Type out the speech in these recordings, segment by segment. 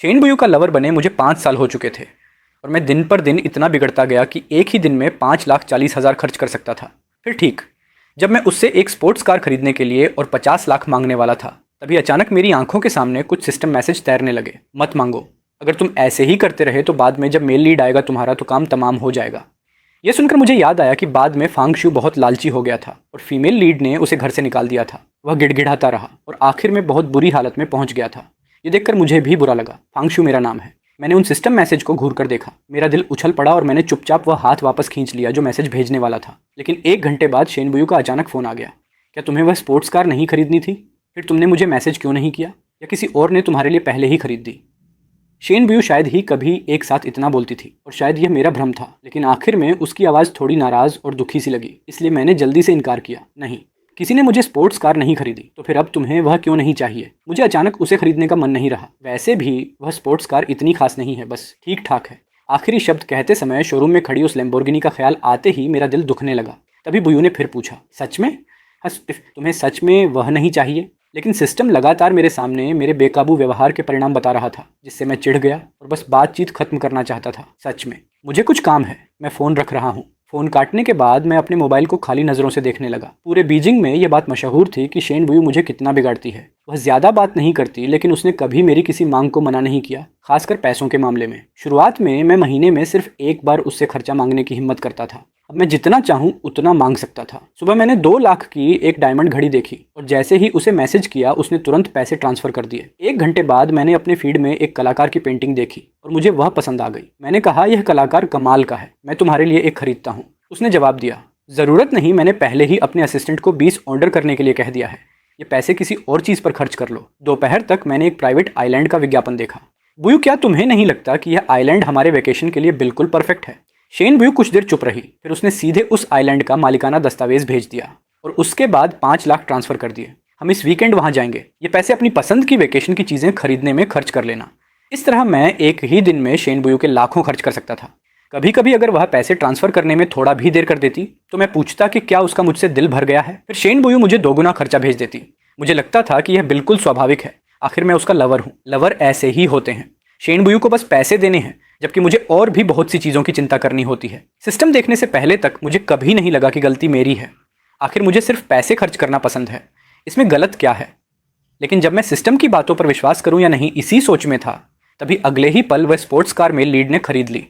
Shane बुयू का lover बने मुझे 5 साल हो चुके थे और मैं दिन पर दिन इतना बिगड़ता गया कि एक ही दिन में 5,40,000 खर्च कर सकता था। फिर ठीक जब मैं उससे एक स्पोर्ट्स कार खरीदने के लिए और 50 लाख मांगने वाला था, तभी अचानक मेरी आंखों के सामने कुछ सिस्टम मैसेज तैरने लगे। मत मांगो, अगर तुम ऐसे ही करते रहे तो बाद में जब मेल लीड आएगा तुम्हारा तो काम तमाम हो जाएगा। यह सुनकर मुझे याद आया कि बाद में फांग शू बहुत लालची हो गया था और फीमेल लीड ने उसे घर से निकाल दिया था। वह गिड़गिड़ाता रहा और आखिर में बहुत बुरी हालत में पहुंच गया था। ये देखकर मुझे भी बुरा लगा। फांग शू मेरा नाम है। मैंने उन सिस्टम मैसेज को घूर कर देखा। मेरा दिल उछल पड़ा और मैंने चुपचाप वह हाथ वापस खींच लिया जो मैसेज भेजने वाला था। लेकिन 1 घंटे बाद शेन बुयू का अचानक फ़ोन आ गया। क्या तुम्हें वह स्पोर्ट्स कार नहीं खरीदनी थी? फिर तुमने मुझे मैसेज क्यों नहीं किया? या किसी और ने तुम्हारे लिए पहले ही खरीद दी? शेन बुयू शायद ही कभी एक साथ इतना बोलती थी और शायद यह मेरा भ्रम था, लेकिन आखिर में उसकी आवाज़ थोड़ी नाराज़ और दुखी सी लगी। इसलिए मैंने जल्दी से इनकार किया। नहीं, किसी ने मुझे स्पोर्ट्स कार नहीं खरीदी, तो फिर अब तुम्हें वह क्यों नहीं चाहिए? मुझे अचानक उसे खरीदने का मन नहीं रहा। वैसे भी वह स्पोर्ट्स कार इतनी खास नहीं है, बस ठीक ठाक है। आखिरी शब्द कहते समय शोरूम में खड़ी उस लैम्बोर्गिनी का ख्याल आते ही मेरा दिल दुखने लगा। तभी बुयू ने फिर पूछा, सच में? तुम्हें सच में वह नहीं चाहिए? लेकिन सिस्टम लगातार मेरे सामने मेरे बेकाबू व्यवहार के परिणाम बता रहा था, जिससे मैं चिढ़ गया और बस बातचीत खत्म करना चाहता था। सच में मुझे कुछ काम है, मैं फ़ोन रख रहा हूँ। फ़ोन काटने के बाद मैं अपने मोबाइल को खाली नज़रों से देखने लगा। पूरे बीजिंग में यह बात मशहूर थी कि शेन बुयू मुझे कितना बिगाड़ती है। वह ज़्यादा बात नहीं करती, लेकिन उसने कभी मेरी किसी मांग को मना नहीं किया, खासकर पैसों के मामले में। शुरुआत में मैं महीने में सिर्फ एक बार उससे खर्चा मांगने की हिम्मत करता था। अब मैं जितना चाहूँ उतना मांग सकता था। सुबह मैंने 2 लाख की एक डायमंड घड़ी देखी और जैसे ही उसे मैसेज किया उसने तुरंत पैसे ट्रांसफ़र कर दिए। 1 घंटे बाद मैंने अपने फीड में एक कलाकार की पेंटिंग देखी और मुझे वह पसंद आ गई। मैंने कहा, यह कलाकार कमाल का है, मैं तुम्हारे लिए एक खरीदता हूँ। उसने जवाब दिया, ज़रूरत नहीं, मैंने पहले ही अपने असिस्टेंट को 20 ऑर्डर करने के लिए कह दिया है। ये पैसे किसी और चीज़ पर खर्च कर लो। दोपहर तक मैंने एक प्राइवेट आइलैंड का विज्ञापन देखा। बुयू, क्या तुम्हें नहीं लगता कि यह आइलैंड हमारे वेकेशन के लिए बिल्कुल परफेक्ट है? शेन बुयू कुछ देर चुप रही, फिर उसने सीधे उस आइलैंड का मालिकाना दस्तावेज भेज दिया और उसके बाद 5 लाख ट्रांसफ़र कर दिए। हम इस वीकेंड वहाँ जाएंगे। ये पैसे अपनी पसंद की वेकेशन की चीज़ें खरीदने में खर्च कर लेना। इस तरह मैं एक ही दिन में शेन बुयू के लाखों खर्च कर सकता था। कभी कभी अगर वह पैसे ट्रांसफ़र करने में थोड़ा भी देर कर देती तो मैं पूछता कि क्या उसका मुझसे दिल भर गया है। फिर शेन बुयू मुझे 2 गुना खर्चा भेज देती। मुझे लगता था कि यह बिल्कुल स्वाभाविक है, आखिर मैं उसका लवर हूँ। लवर ऐसे ही होते हैं। शेन बुयू को बस पैसे देने हैं, जबकि मुझे और भी बहुत सी चीज़ों की चिंता करनी होती है। सिस्टम देखने से पहले तक मुझे कभी नहीं लगा कि गलती मेरी है। आखिर मुझे सिर्फ पैसे खर्च करना पसंद है, इसमें गलत क्या है? लेकिन जब मैं सिस्टम की बातों पर विश्वास करूं या नहीं, इसी सोच में था, तभी अगले ही पल वह स्पोर्ट्स कार मेल लीड ने खरीद ली।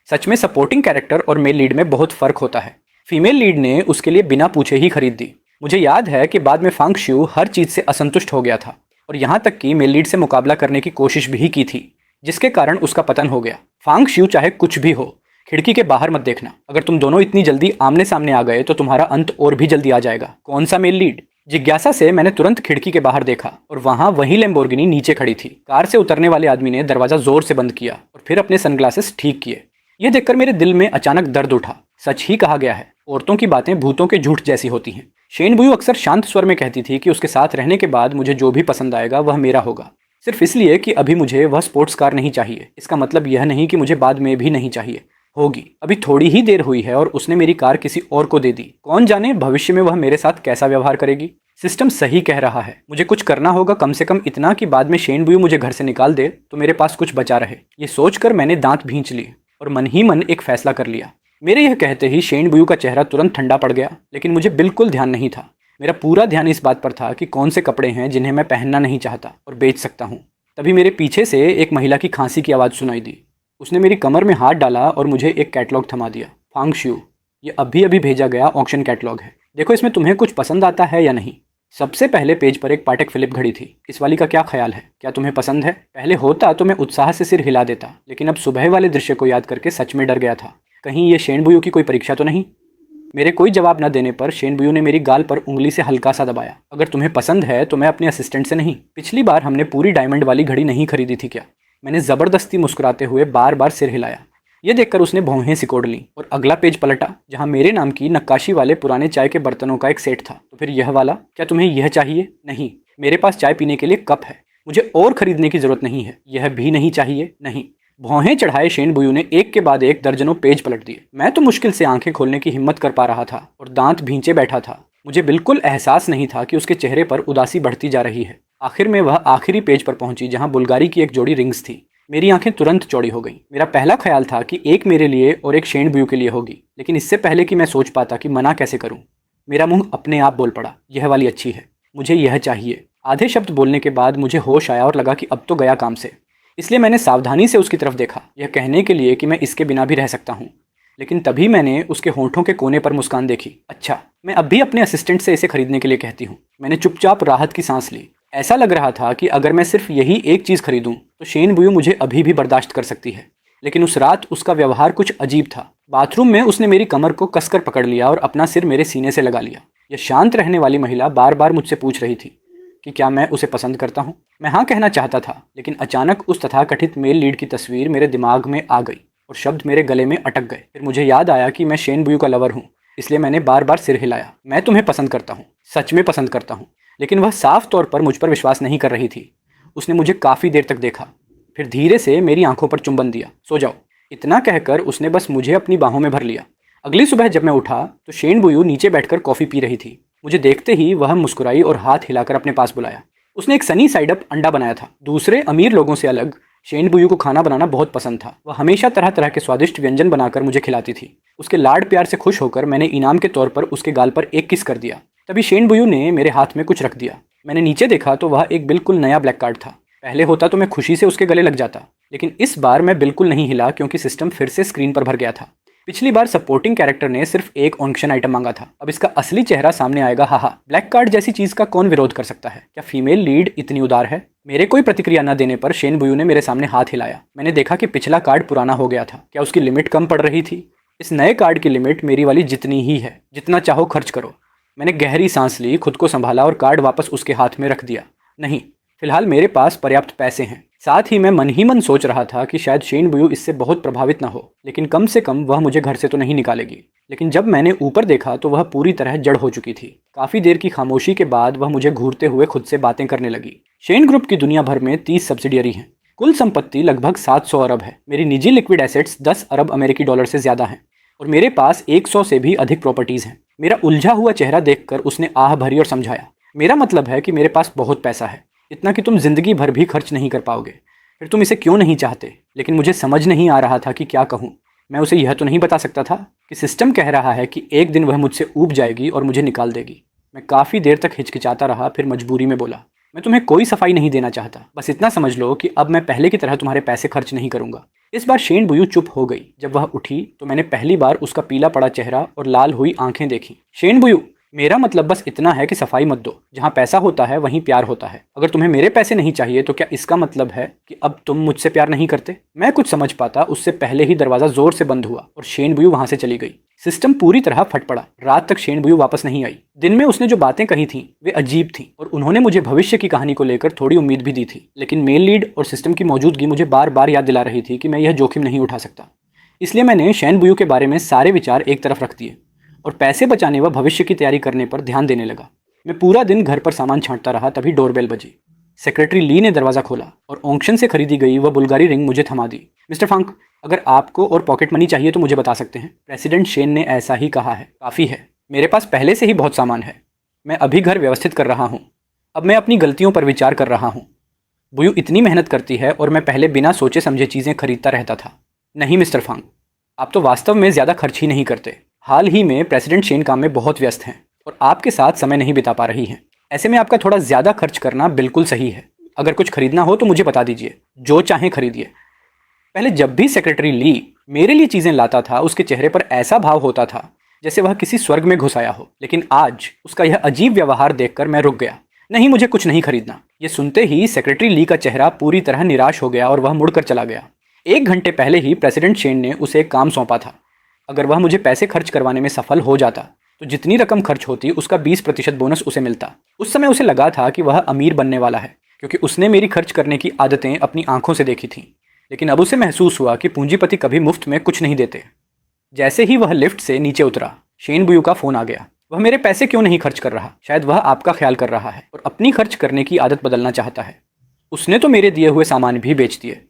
सच में सपोर्टिंग कैरेक्टर और मेल लीड में बहुत फ़र्क होता है। फीमेल लीड ने उसके लिए बिना पूछे ही खरीद दी। मुझे याद है कि बाद में फांग शू हर चीज़ से असंतुष्ट हो गया था और यहाँ तक कि मेल लीड से मुकाबला करने की कोशिश भी की थी, जिसके कारण उसका पतन हो गया। फांग शू, चाहे कुछ भी हो, खिड़की के बाहर मत देखना। अगर तुम दोनों इतनी जल्दी आमने सामने आ गए तो तुम्हारा अंत और भी जल्दी आ जाएगा। कौन सा मेल लीड? जिज्ञासा से मैंने तुरंत खिड़की के बाहर देखा और वहां वही लैम्बोर्गिनी नीचे खड़ी थी। कार से उतरने वाले आदमी ने दरवाजा जोर से बंद किया और फिर अपने सनग्लासेस ठीक किए। यह देखकर मेरे दिल में अचानक दर्द उठा। सच ही कहा गया है, औरतों की बातें भूतों के झूठ जैसी होती हैं। शेन बुयू अक्सर शांत स्वर में कहती थी कि उसके साथ रहने के बाद मुझे जो भी पसंद आएगा वह मेरा होगा। सिर्फ इसलिए कि अभी मुझे वह स्पोर्ट्स कार नहीं चाहिए, इसका मतलब यह नहीं कि मुझे बाद में भी नहीं चाहिए होगी। अभी थोड़ी ही देर हुई है और उसने मेरी कार किसी और को दे दी। कौन जाने भविष्य में वह मेरे साथ कैसा व्यवहार करेगी। सिस्टम सही कह रहा है, मुझे कुछ करना होगा, कम से कम इतना कि बाद में शेन बुयू मुझे घर से निकाल दे तो मेरे पास कुछ बचा रहे। ये सोचकर मैंने दांत भींच लिए और मन ही मन एक फैसला कर लिया। मेरे यह कहते ही शेन बुयू का चेहरा तुरंत ठंडा पड़ गया, लेकिन मुझे बिल्कुल ध्यान नहीं था। मेरा पूरा ध्यान इस बात पर था कि कौन से कपड़े हैं जिन्हें मैं पहनना नहीं चाहता और बेच सकता हूँ। तभी मेरे पीछे से एक महिला की खांसी की आवाज़ सुनाई दी। उसने मेरी कमर में हाथ डाला और मुझे एक कैटलॉग थमा दिया। फांग शू, ये अभी अभी भेजा गया ऑक्शन कैटलॉग है, देखो इसमें तुम्हें कुछ पसंद आता है या नहीं। सबसे पहले पेज पर एक पाटेक फिलिप घड़ी थी। इस वाली का क्या ख्याल है? क्या तुम्हें पसंद है? पहले होता तो मैं उत्साह से सिर हिला देता, लेकिन अब सुबह वाले दृश्य को याद करके सच में डर गया था। कहीं ये शेन बुयू की कोई परीक्षा तो नहीं? मेरे कोई जवाब न देने पर शेन बुयू ने मेरी गाल पर उंगली से हल्का सा दबाया। अगर तुम्हें पसंद है तो मैं अपने असिस्टेंट से नहीं। पिछली बार हमने पूरी डायमंड वाली घड़ी नहीं खरीदी थी क्या? मैंने ज़बरदस्ती मुस्कुराते हुए बार बार सिर हिलाया। यह देखकर उसने भौहें सिकोड़ लीं और अगला पेज पलटा जहां मेरे नाम की नक्काशी वाले पुराने चाय के बर्तनों का एक सेट था। तो फिर यह वाला, क्या तुम्हें यह चाहिए? नहीं, मेरे पास चाय पीने के लिए कप है, मुझे और खरीदने की जरूरत नहीं है। यह भी नहीं चाहिए? नहीं। भौहें चढ़ाए शेन बुयू ने एक के बाद एक दर्जनों पेज पलट दिए। मैं तो मुश्किल से आंखें खोलने की हिम्मत कर पा रहा था और दांत भींचे बैठा था। मुझे बिल्कुल एहसास नहीं था कि उसके चेहरे पर उदासी बढ़ती जा रही है। आखिर में वह आखिरी पेज पर पहुंची जहां बुल्गारी की एक जोड़ी रिंग्स थी। मेरी आंखें तुरंत चौड़ी हो गईं। मेरा पहला ख्याल था कि एक मेरे लिए और एक शेन बुयू के लिए होगी, लेकिन इससे पहले कि मैं सोच पाता कि मना कैसे करूं, मेरा मुंह अपने आप बोल पड़ा, यह वाली अच्छी है, मुझे यह चाहिए। आधे शब्द बोलने के बाद मुझे होश आया और लगा कि अब तो गया काम से। इसलिए मैंने सावधानी से उसकी तरफ देखा, यह कहने के लिए कि मैं इसके बिना भी रह सकता हूँ। लेकिन तभी मैंने उसके होंठों के कोने पर मुस्कान देखी। अच्छा, मैं अब भी अपने असिस्टेंट से इसे खरीदने के लिए कहती हूँ। मैंने चुपचाप राहत की सांस ली। ऐसा लग रहा था कि अगर मैं सिर्फ यही एक चीज़ खरीदूं तो शेन बुयू मुझे अभी भी बर्दाश्त कर सकती है। लेकिन उस रात उसका व्यवहार कुछ अजीब था। बाथरूम में उसने मेरी कमर को कसकर पकड़ लिया और अपना सिर मेरे सीने से लगा लिया। यह शांत रहने वाली महिला बार बार मुझसे पूछ रही थी कि क्या मैं उसे पसंद करता हूँ। मैं हाँ कहना चाहता था, लेकिन अचानक उस तथाकथित मेल लीड की तस्वीर मेरे दिमाग में आ गई और शब्द मेरे गले में अटक गए। फिर मुझे याद आया कि मैं शेन बुयू का लवर हूँ, इसलिए मैंने बार बार सिर हिलाया। मैं तुम्हें पसंद करता हूँ, सच में पसंद करता हूँ। लेकिन वह साफ तौर पर मुझ पर विश्वास नहीं कर रही थी। उसने मुझे काफ़ी देर तक देखा, फिर धीरे से मेरी आंखों पर चुंबन दिया। सो जाओ, इतना कहकर उसने बस मुझे अपनी बाहों में भर लिया। अगली सुबह जब मैं उठा तो शेन बुयू नीचे बैठकर कॉफ़ी पी रही थी। मुझे देखते ही वह मुस्कुराई और हाथ हिलाकर अपने पास बुलाया। उसने एक सनी साइड अप अंडा बनाया था। दूसरे अमीर लोगों से अलग शेन बुयू को खाना बनाना बहुत पसंद था। वह हमेशा तरह तरह के स्वादिष्ट व्यंजन बनाकर मुझे खिलाती थी। उसके लाड प्यार से खुश होकर मैंने इनाम के तौर पर उसके गाल पर एक किस कर दिया। तभी शेन बुयू ने मेरे हाथ में कुछ रख दिया। मैंने नीचे देखा तो वह एक बिल्कुल नया ब्लैक कार्ड था। पहले होता तो मैं खुशी से उसके गले लग जाता, लेकिन इस बार मैं बिल्कुल नहीं हिला क्योंकि सिस्टम फिर से स्क्रीन पर भर गया था। पिछली बार सपोर्टिंग कैरेक्टर ने सिर्फ एक ऑक्शन आइटम मांगा था, अब इसका असली चेहरा सामने आएगा। हाहा, ब्लैक कार्ड जैसी चीज का कौन विरोध कर सकता है? क्या फीमेल लीड इतनी उदार है? मेरे कोई प्रतिक्रिया न देने पर शेन बुयू ने मेरे सामने हाथ हिलाया। मैंने देखा कि पिछला कार्ड पुराना हो गया था। क्या उसकी लिमिट कम पड़ रही थी? इस नए कार्ड की लिमिट मेरी वाली जितनी ही है, जितना चाहो खर्च करो। मैंने गहरी सांस ली, खुद को संभाला और कार्ड वापस उसके हाथ में रख दिया। नहीं, फिलहाल मेरे पास पर्याप्त पैसे हैं। साथ ही मैं मन ही मन सोच रहा था कि शायद शेन बुयू इससे बहुत प्रभावित ना हो, लेकिन कम से कम वह मुझे घर से तो नहीं निकालेगी। लेकिन जब मैंने ऊपर देखा तो वह पूरी तरह जड़ हो चुकी थी। काफ़ी देर की खामोशी के बाद वह मुझे घूरते हुए खुद से बातें करने लगी। शेन ग्रुप की दुनिया भर में 30 सब्सिडियरी हैं। कुल संपत्ति लगभग 700 अरब है। मेरी निजी लिक्विड एसेट्स 10 अरब अमेरिकी डॉलर से ज़्यादा हैं और मेरे पास 100 से भी अधिक प्रॉपर्टीज़ हैं। मेरा उलझा हुआ चेहरा देखकर उसने आह भरी और समझाया, मेरा मतलब है कि मेरे पास बहुत पैसा है, इतना कि तुम जिंदगी भर भी खर्च नहीं कर पाओगे। फिर तुम इसे क्यों नहीं चाहते? लेकिन मुझे समझ नहीं आ रहा था कि क्या कहूँ। मैं उसे यह तो नहीं बता सकता था कि सिस्टम कह रहा है कि एक दिन वह मुझसे ऊब जाएगी और मुझे निकाल देगी। मैं काफ़ी देर तक हिचकिचाता रहा, फिर मजबूरी में बोला, मैं तुम्हें कोई सफाई नहीं देना चाहता, बस इतना समझ लो कि अब मैं पहले की तरह तुम्हारे पैसे खर्च नहीं करूंगा। इस बार शेन बुयू चुप हो गई। जब वह उठी तो मैंने पहली बार उसका पीला पड़ा चेहरा और लाल हुई आंखें देखी। शेन बुयू, मेरा मतलब बस इतना है कि सफाई मत दो। जहाँ पैसा होता है वहीं प्यार होता है। अगर तुम्हें मेरे पैसे नहीं चाहिए तो क्या इसका मतलब है कि अब तुम मुझसे प्यार नहीं करते? मैं कुछ समझ पाता उससे पहले ही दरवाजा जोर से बंद हुआ और शेन बुयू वहां से चली गई। सिस्टम पूरी तरह फट पड़ा। रात तक शेन बुयू वापस नहीं आई। दिन में उसने जो बातें कही थीं वे अजीब थीं और उन्होंने मुझे भविष्य की कहानी को लेकर थोड़ी उम्मीद भी दी थी। लेकिन मेल लीड और सिस्टम की मौजूदगी मुझे बार बार याद दिला रही थी कि मैं यह जोखिम नहीं उठा सकता। इसलिए मैंने शेन बुयू के बारे में सारे विचार एक तरफ रख दिए और पैसे बचाने व भविष्य की तैयारी करने पर ध्यान देने लगा। मैं पूरा दिन घर पर सामान छांटता रहा। तभी डोरबेल बजी। सेक्रेटरी ली ने दरवाज़ा खोला और ऑक्शन से खरीदी गई वह बुल्गारी रिंग मुझे थमा दी। मिस्टर फंक, अगर आपको और पॉकेट मनी चाहिए तो मुझे बता सकते हैं। प्रेसिडेंट शेन ने ऐसा ही कहा है। काफ़ी है, मेरे पास पहले से ही बहुत सामान है। मैं अभी घर व्यवस्थित कर रहा हूँ। अब मैं अपनी गलतियों पर विचार कर रहा हूँ। बुयू इतनी मेहनत करती है और मैं पहले बिना सोचे समझे चीज़ें खरीदता रहता था। नहीं मिस्टर फंक, आप तो वास्तव में ज़्यादा खर्च ही नहीं करते। हाल ही में प्रेसिडेंट शेन काम में बहुत व्यस्त हैं और आपके साथ समय नहीं बिता पा रही हैं। ऐसे में आपका थोड़ा ज़्यादा खर्च करना बिल्कुल सही है। अगर कुछ खरीदना हो तो मुझे बता दीजिए, जो चाहें खरीदिए। पहले जब भी सेक्रेटरी ली मेरे लिए चीज़ें लाता था उसके चेहरे पर ऐसा भाव होता था जैसे वह किसी स्वर्ग में घुस आया हो। लेकिन आज उसका यह अजीब व्यवहार देखकर मैं रुक गया। नहीं, मुझे कुछ नहीं खरीदना। ये सुनते ही सेक्रेटरी ली का चेहरा पूरी तरह निराश हो गया और वह मुड़कर चला गया। 1 घंटे पहले ही प्रेसिडेंट शेन ने उसे एक काम सौंपा था। अगर वह मुझे पैसे खर्च करवाने में सफल हो जाता तो जितनी रकम खर्च होती उसका 20% बोनस उसे मिलता। उस समय उसे लगा था कि वह अमीर बनने वाला है क्योंकि उसने मेरी खर्च करने की आदतें अपनी आंखों से देखी थीं। लेकिन अब उसे महसूस हुआ कि पूंजीपति कभी मुफ्त में कुछ नहीं देते। जैसे ही वह लिफ्ट से नीचे उतरा, शेन बुयू का फ़ोन आ गया। वह मेरे पैसे क्यों नहीं खर्च कर रहा? शायद वह आपका ख्याल कर रहा है और अपनी खर्च करने की आदत बदलना चाहता है। उसने तो मेरे दिए हुए सामान भी बेच दिए।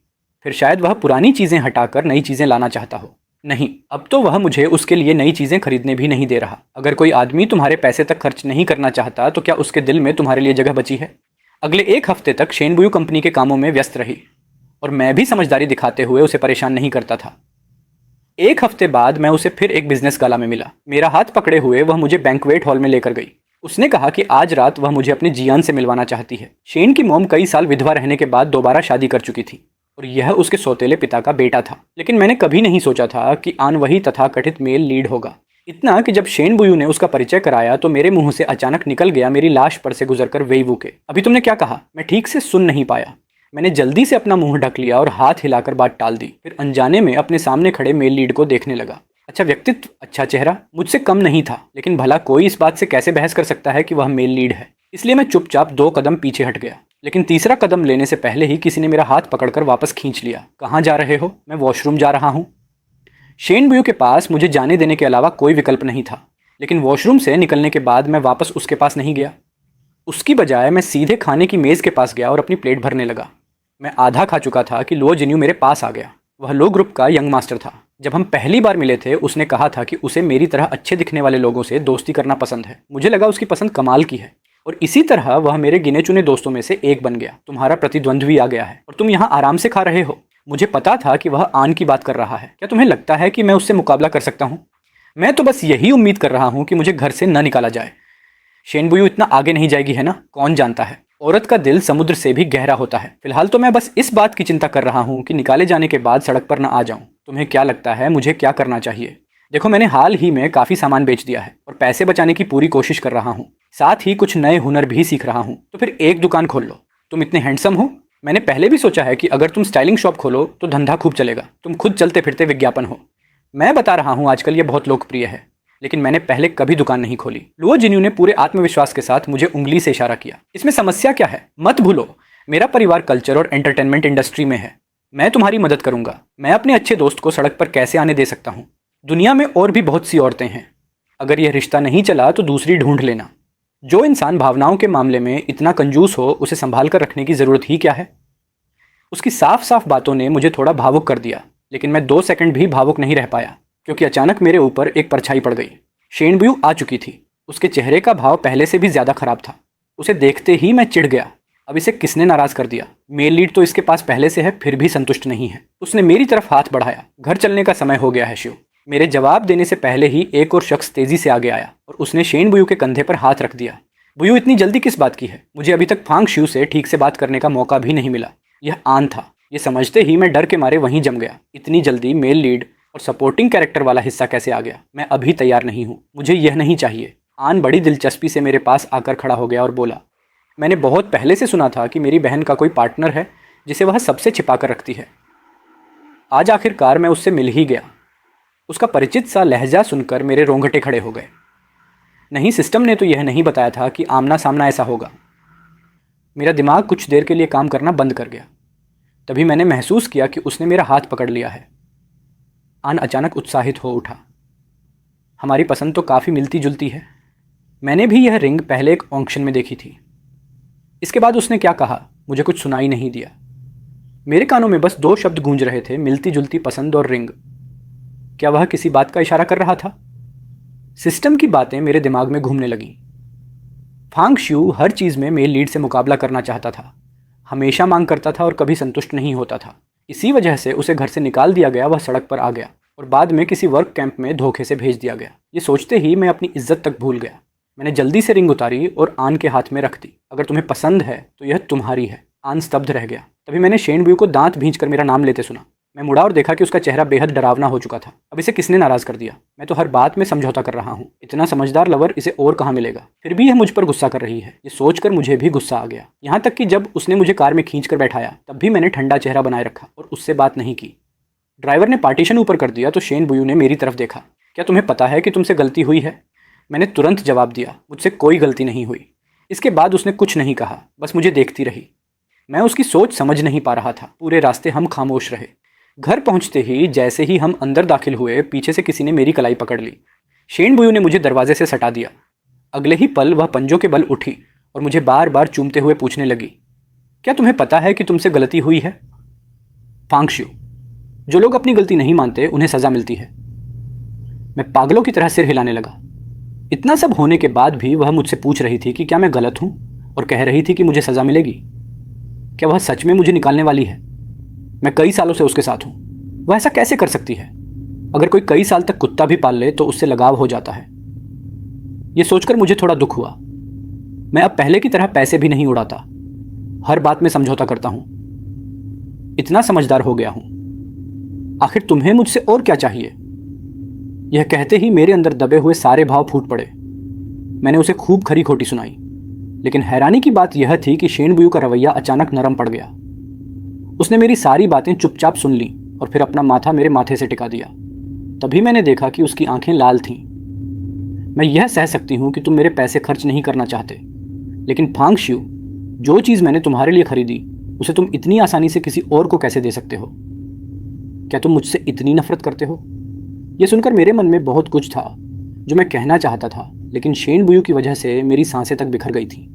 फिर शायद वह पुरानी चीज़ें हटाकर नई चीज़ें लाना चाहता हो। नहीं, अब तो वह मुझे उसके लिए नई चीज़ें खरीदने भी नहीं दे रहा। अगर कोई आदमी तुम्हारे पैसे तक खर्च नहीं करना चाहता तो क्या उसके दिल में तुम्हारे लिए जगह बची है? अगले 1 हफ्ते तक शेन बुयू कंपनी के कामों में व्यस्त रही। और मैं भी समझदारी दिखाते हुए उसे परेशान नहीं करता था। एक हफ्ते बाद मैं उसे फिर एक बिजनेस गाला में मिला। मेरा हाथ पकड़े हुए वह मुझे बैंक्वेट हॉल में लेकर गई। उसने कहा कि आज रात वह मुझे अपने जियान से मिलवाना चाहती है। शेन की मॉम कई साल विधवा रहने के बाद दोबारा शादी कर चुकी थी और यह उसके सौतेले पिता का बेटा था। लेकिन मैंने कभी नहीं सोचा था कि आन वही तथाकथित मेल लीड होगा। इतना कि जब शेन बुयू ने उसका परिचय कराया तो मेरे मुंह से अचानक निकल गया, मेरी लाश पर से गुजरकर वेईवू के। अभी तुमने क्या कहा? मैं ठीक से सुन नहीं पाया। मैंने जल्दी से अपना मुंह ढक लिया और हाथ हिलाकर बात टाल दी। फिर अनजाने में अपने सामने खड़े मेल लीड को देखने लगा। अच्छा व्यक्तित्व, अच्छा चेहरा, मुझसे कम नहीं था। लेकिन भला कोई इस बात से कैसे बहस कर सकता है कि वह मेल लीड है? इसलिए मैं चुपचाप 2 कदम पीछे हट गया। लेकिन तीसरा कदम लेने से पहले ही किसी ने मेरा हाथ पकड़कर वापस खींच लिया। कहाँ जा रहे हो? मैं वॉशरूम जा रहा हूँ। शेन बुयू के पास मुझे जाने देने के अलावा कोई विकल्प नहीं था। लेकिन वॉशरूम से निकलने के बाद मैं वापस उसके पास नहीं गया। उसकी बजाय मैं सीधे खाने की मेज़ के पास गया और अपनी प्लेट भरने लगा। मैं आधा खा चुका था कि लुओ जिन्यू मेरे पास आ गया। वह लो ग्रुप का यंग मास्टर था। जब हम पहली बार मिले थे उसने कहा था कि उसे मेरी तरह अच्छे दिखने वाले लोगों से दोस्ती करना पसंद है। मुझे लगा उसकी पसंद कमाल की है और इसी तरह वह मेरे गिने चुने दोस्तों में से एक बन गया। तुम्हारा प्रतिद्वंद्वी आ गया है और तुम यहाँ आराम से खा रहे हो। मुझे पता था कि वह आन की बात कर रहा है। क्या तुम्हें लगता है कि मैं उससे मुकाबला कर सकता हूँ? मैं तो बस यही उम्मीद कर रहा हूँ कि मुझे घर से न निकाला जाए। शेन बुयू इतना आगे नहीं जाएगी, है ना? कौन जानता है, औरत का दिल समुद्र से भी गहरा होता है। फिलहाल तो मैं बस इस बात की चिंता कर रहा हूँ कि निकाले जाने के बाद सड़क पर न आ जाऊँ। तुम्हें क्या लगता है मुझे क्या करना चाहिए? देखो, मैंने हाल ही में काफ़ी सामान बेच दिया है और पैसे बचाने की पूरी कोशिश कर रहा हूँ। साथ ही कुछ नए हुनर भी सीख रहा हूँ। तो फिर एक दुकान खोल लो। तुम इतने हैंडसम हो। मैंने पहले भी सोचा है कि अगर तुम स्टाइलिंग शॉप खोलो तो धंधा खूब चलेगा। तुम खुद चलते फिरते विज्ञापन हो। मैं बता रहा हूँ आजकल ये बहुत लोकप्रिय है, लेकिन मैंने पहले कभी दुकान नहीं खोली। लुओ जिन्यू ने पूरे आत्मविश्वास के साथ मुझे उंगली से इशारा किया। इसमें समस्या क्या है? मत भूलो, मेरा परिवार कल्चर और एंटरटेनमेंट इंडस्ट्री में है। मैं तुम्हारी मदद करूंगा। मैं अपने अच्छे दोस्त को सड़क पर कैसे आने दे सकता हूँ? दुनिया में और भी बहुत सी औरतें हैं। अगर यह रिश्ता नहीं चला तो दूसरी ढूंढ लेना। जो इंसान भावनाओं के मामले में इतना कंजूस हो उसे संभाल कर रखने की ज़रूरत ही क्या है? उसकी साफ साफ बातों ने मुझे थोड़ा भावुक कर दिया। लेकिन मैं 2 सेकंड भी भावुक नहीं रह पाया क्योंकि अचानक मेरे ऊपर एक परछाई पड़ गई। शेन बुयू आ चुकी थी। उसके चेहरे का भाव पहले से भी ज़्यादा खराब था। उसे देखते ही मैं चिढ़ गया। अब इसे किसने नाराज़ कर दिया? मेल लीड तो इसके पास पहले से है, फिर भी संतुष्ट नहीं है। उसने मेरी तरफ हाथ बढ़ाया। घर चलने का समय हो गया है शिव। मेरे जवाब देने से पहले ही एक और शख्स तेज़ी से आगे आया और उसने शेन बुयू के कंधे पर हाथ रख दिया। बुयू, इतनी जल्दी किस बात की है? मुझे अभी तक फांग शिव से ठीक से बात करने का मौका भी नहीं मिला। यह आन था। ये समझते ही मैं डर के मारे वहीं जम गया। इतनी जल्दी मेल लीड और सपोर्टिंग कैरेक्टर वाला हिस्सा कैसे आ गया? मैं अभी तैयार नहीं हूँ। मुझे यह नहीं चाहिए। आन बड़ी दिलचस्पी से मेरे पास आकर खड़ा हो गया और बोला, मैंने बहुत पहले से सुना था कि मेरी बहन का कोई पार्टनर है जिसे वह सबसे छिपा कर रखती है। आज आखिरकार मैं उससे मिल ही गया। उसका परिचित सा लहजा सुनकर मेरे रोंगटे खड़े हो गए। नहीं, सिस्टम ने तो यह नहीं बताया था कि आमना सामना ऐसा होगा। मेरा दिमाग कुछ देर के लिए काम करना बंद कर गया। तभी मैंने महसूस किया कि उसने मेरा हाथ पकड़ लिया है। आन अचानक उत्साहित हो उठा। हमारी पसंद तो काफ़ी मिलती जुलती है। मैंने भी यह रिंग पहले एक ऑक्शन में देखी थी। इसके बाद उसने क्या कहा मुझे कुछ सुनाई नहीं दिया। मेरे कानों में बस 2 शब्द गूंज रहे थे, मिलती जुलती पसंद और रिंग। क्या वह किसी बात का इशारा कर रहा था? सिस्टम की बातें मेरे दिमाग में घूमने लगीं। फांग शिव हर चीज़ में मेल लीड से मुकाबला करना चाहता था। हमेशा मांग करता था और कभी संतुष्ट नहीं होता था। इसी वजह से उसे घर से निकाल दिया गया। वह सड़क पर आ गया और बाद में किसी वर्क कैंप में धोखे से भेज दिया गया। ये सोचते ही मैं अपनी इज्जत तक भूल गया। मैंने जल्दी से रिंग उतारी और आन के हाथ में रख दी। अगर तुम्हें पसंद है तो यह तुम्हारी है। आन स्तब्ध रह गया। तभी मैंने शेन बुयू को दांत भींचकर मेरा नाम लेते सुना। मैं मुड़ा और देखा कि उसका चेहरा बेहद डरावना हो चुका था। अब इसे किसने नाराज़ कर दिया? मैं तो हर बात में समझौता कर रहा हूँ। इतना समझदार लवर इसे और कहाँ मिलेगा? फिर भी यह मुझ पर गुस्सा कर रही है। ये सोचकर मुझे भी गुस्सा आ गया। यहाँ तक कि जब उसने मुझे कार में खींच कर बैठाया तब भी मैंने ठंडा चेहरा बनाए रखा और उससे बात नहीं की। ड्राइवर ने पार्टीशन ऊपर कर दिया तो शेन बुयू ने मेरी तरफ देखा। क्या तुम्हें पता है कि तुमसे गलती हुई है? मैंने तुरंत जवाब दिया, मुझसे कोई गलती नहीं हुई। इसके बाद उसने कुछ नहीं कहा, बस मुझे देखती रही। मैं उसकी सोच समझ नहीं पा रहा था। पूरे रास्ते हम खामोश रहे। घर पहुंचते ही जैसे ही हम अंदर दाखिल हुए पीछे से किसी ने मेरी कलाई पकड़ ली। शेन बुयू ने मुझे दरवाजे से सटा दिया। अगले ही पल वह पंजों के बल उठी और मुझे बार बार चूमते हुए पूछने लगी, क्या तुम्हें पता है कि तुमसे गलती हुई है? फांग शिव, जो लोग अपनी गलती नहीं मानते उन्हें सज़ा मिलती है। मैं पागलों की तरह सिर हिलाने लगा। इतना सब होने के बाद भी वह मुझसे पूछ रही थी कि क्या मैं गलत हूँ और कह रही थी कि मुझे सज़ा मिलेगी। क्या वह सच में मुझे निकालने वाली है? मैं कई सालों से उसके साथ हूँ। वह ऐसा कैसे कर सकती है? अगर कोई कई साल तक कुत्ता भी पाल ले तो उससे लगाव हो जाता है। ये सोचकर मुझे थोड़ा दुख हुआ। मैं अब पहले की तरह पैसे भी नहीं उड़ाता, हर बात में समझौता करता हूँ। इतना समझदार हो गया हूँ। आखिर तुम्हें मुझसे और क्या चाहिए? यह कहते ही मेरे अंदर दबे हुए सारे भाव फूट पड़े। मैंने उसे खूब खरी खोटी सुनाई, लेकिन हैरानी की बात यह थी कि शेन बुयू का रवैया अचानक नरम पड़ गया। उसने मेरी सारी बातें चुपचाप सुन ली और फिर अपना माथा मेरे माथे से टिका दिया। तभी मैंने देखा कि उसकी आंखें लाल थीं। मैं यह सह सकती हूँ कि तुम मेरे पैसे खर्च नहीं करना चाहते, लेकिन फांग शियू, जो चीज़ मैंने तुम्हारे लिए खरीदी उसे तुम इतनी आसानी से किसी और को कैसे दे सकते हो? क्या तुम मुझसे इतनी नफरत करते हो? यह सुनकर मेरे मन में बहुत कुछ था जो मैं कहना चाहता था, लेकिन शेन बुयू की वजह से मेरी सांसें तक बिखर गई थीं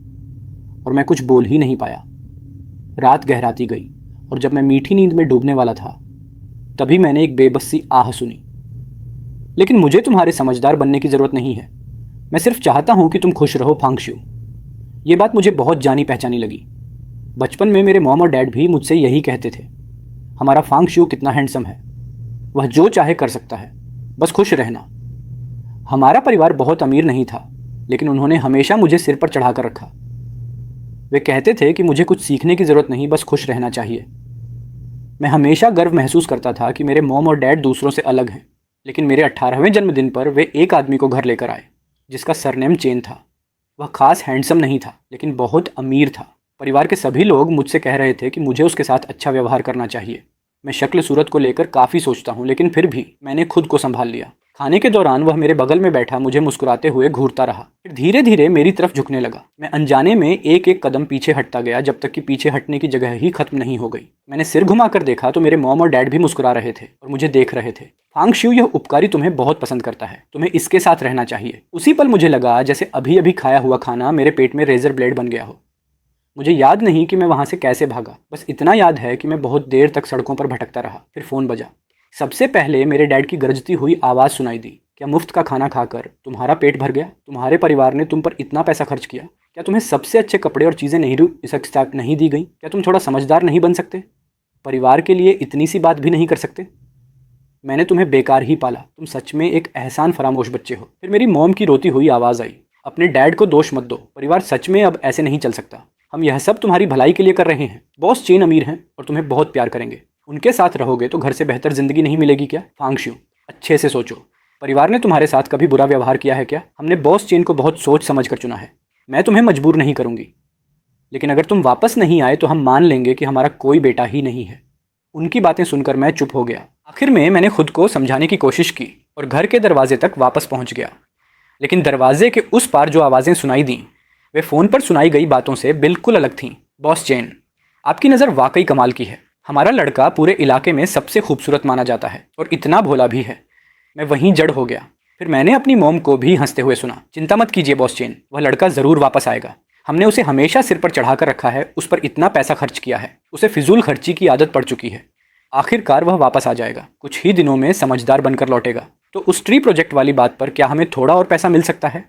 और मैं कुछ बोल ही नहीं पाया। रात गहराती गई और जब मैं मीठी नींद में डूबने वाला था तभी मैंने एक बेबस सी आह सुनी। लेकिन मुझे तुम्हारे समझदार बनने की ज़रूरत नहीं है। मैं सिर्फ चाहता हूँ कि तुम खुश रहो फांग शियू। ये बात मुझे बहुत जानी पहचानी लगी। बचपन में मेरे मॉम और डैड भी मुझसे यही कहते थे, हमारा फांग शियू कितना हैंडसम है, वह जो चाहे कर सकता है, बस खुश रहना। हमारा परिवार बहुत अमीर नहीं था, लेकिन उन्होंने हमेशा मुझे सिर पर चढ़ा कर रखा। वे कहते थे कि मुझे कुछ सीखने की ज़रूरत नहीं, बस खुश रहना चाहिए। मैं हमेशा गर्व महसूस करता था कि मेरे मॉम और डैड दूसरों से अलग हैं, लेकिन मेरे 18वें जन्मदिन पर वे एक आदमी को घर लेकर आए जिसका सरनेम चेन था। वह खास हैंडसम नहीं था, लेकिन बहुत अमीर था। परिवार के सभी लोग मुझसे कह रहे थे कि मुझे उसके साथ अच्छा व्यवहार करना चाहिए। मैं शक्ल सूरत को लेकर काफ़ी सोचता हूँ, लेकिन फिर भी मैंने खुद को संभाल लिया। खाने के दौरान वह मेरे बगल में बैठा मुझे मुस्कुराते हुए घूरता रहा, फिर धीरे धीरे मेरी तरफ झुकने लगा। मैं अनजाने में एक एक कदम पीछे हटता गया, जब तक कि पीछे हटने की जगह ही खत्म नहीं हो गई। मैंने सिर घुमाकर देखा तो मेरे मॉम और डैड भी मुस्कुरा रहे थे और मुझे देख रहे थे। फांग शियू, यह उपकारी तुम्हें बहुत पसंद करता है, तुम्हें इसके साथ रहना चाहिए। उसी पल मुझे लगा जैसे अभी अभी खाया हुआ खाना मेरे पेट में रेजर ब्लेड बन गया हो। मुझे याद नहीं कि मैं वहाँ से कैसे भागा, बस इतना याद है कि मैं बहुत देर तक सड़कों पर भटकता रहा। फिर फ़ोन बजा। सबसे पहले मेरे डैड की गरजती हुई आवाज़ सुनाई दी, क्या मुफ्त का खाना खाकर तुम्हारा पेट भर गया? तुम्हारे परिवार ने तुम पर इतना पैसा खर्च किया, क्या तुम्हें सबसे अच्छे कपड़े और चीज़ें नहीं दी गई? क्या तुम थोड़ा समझदार नहीं बन सकते? परिवार के लिए इतनी सी बात भी नहीं कर सकते? मैंने तुम्हें बेकार ही पाला, तुम सच में एक एहसान फरामोश बच्चे हो। फिर मेरी मॉम की रोती हुई आवाज़ आई, अपने डैड को दोष मत दो, परिवार सच में अब ऐसे नहीं चल सकता। हम यह सब तुम्हारी भलाई के लिए कर रहे हैं। बॉस चेन अमीर हैं और तुम्हें बहुत प्यार करेंगे, उनके साथ रहोगे तो घर से बेहतर ज़िंदगी नहीं मिलेगी क्या? फांग शियू, अच्छे से सोचो, परिवार ने तुम्हारे साथ कभी बुरा व्यवहार किया है क्या? हमने बॉस चेन को बहुत सोच समझ कर चुना है। मैं तुम्हें मजबूर नहीं करूँगी, लेकिन अगर तुम वापस नहीं आए तो हम मान लेंगे कि हमारा कोई बेटा ही नहीं है। उनकी बातें सुनकर मैं चुप हो गया। आखिर में मैंने खुद को समझाने की कोशिश की और घर के दरवाजे तक वापस पहुंच गया, लेकिन दरवाजे के उस पार जो आवाज़ें सुनाई दी वे फ़ोन पर सुनाई गई बातों से बिल्कुल अलग थीं। बॉस चेन, आपकी नज़र वाकई कमाल की है। हमारा लड़का पूरे इलाके में सबसे खूबसूरत माना जाता है और इतना भोला भी है। मैं वहीं जड़ हो गया। फिर मैंने अपनी मॉम को भी हंसते हुए सुना, चिंता मत कीजिए बॉस चेन, वह लड़का ज़रूर वापस आएगा। हमने उसे हमेशा सिर पर चढ़ा कर रखा है, उस पर इतना पैसा खर्च किया है, उसे फिजूल खर्ची की आदत पड़ चुकी है। आखिरकार वह वापस आ जाएगा, कुछ ही दिनों में समझदार बनकर लौटेगा। तो उस ट्री प्रोजेक्ट वाली बात पर क्या हमें थोड़ा और पैसा मिल सकता है?